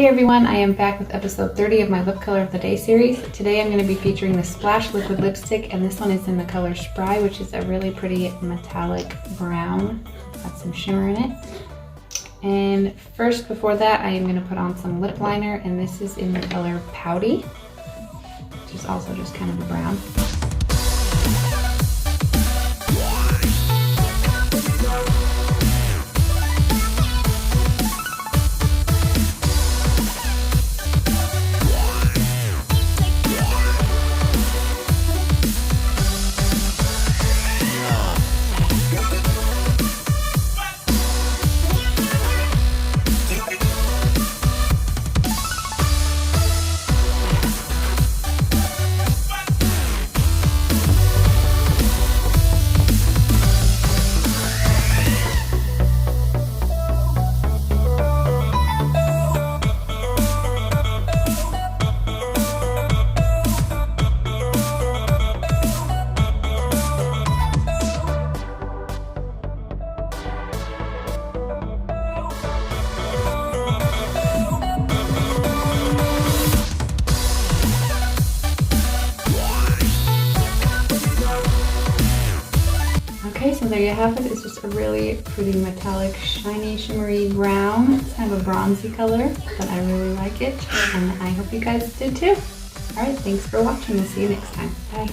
Hey everyone, I am back with episode 30 of my Lip Color of the Day series. Today I'm going to be featuring the Splash Liquid Lipstick, and this one is in the color Spry, which is a really pretty metallic brown. Got some shimmer in it. And first, before that, I am going to put on some lip liner, and this is in the color Pouty, which is also just kind of a brown. Okay, so there you have it. It's just a really pretty metallic, shiny, shimmery brown. It's kind of a bronzy color, but I really like it, and I hope you guys did too. Alright, thanks for watching. We'll see you next time. Bye.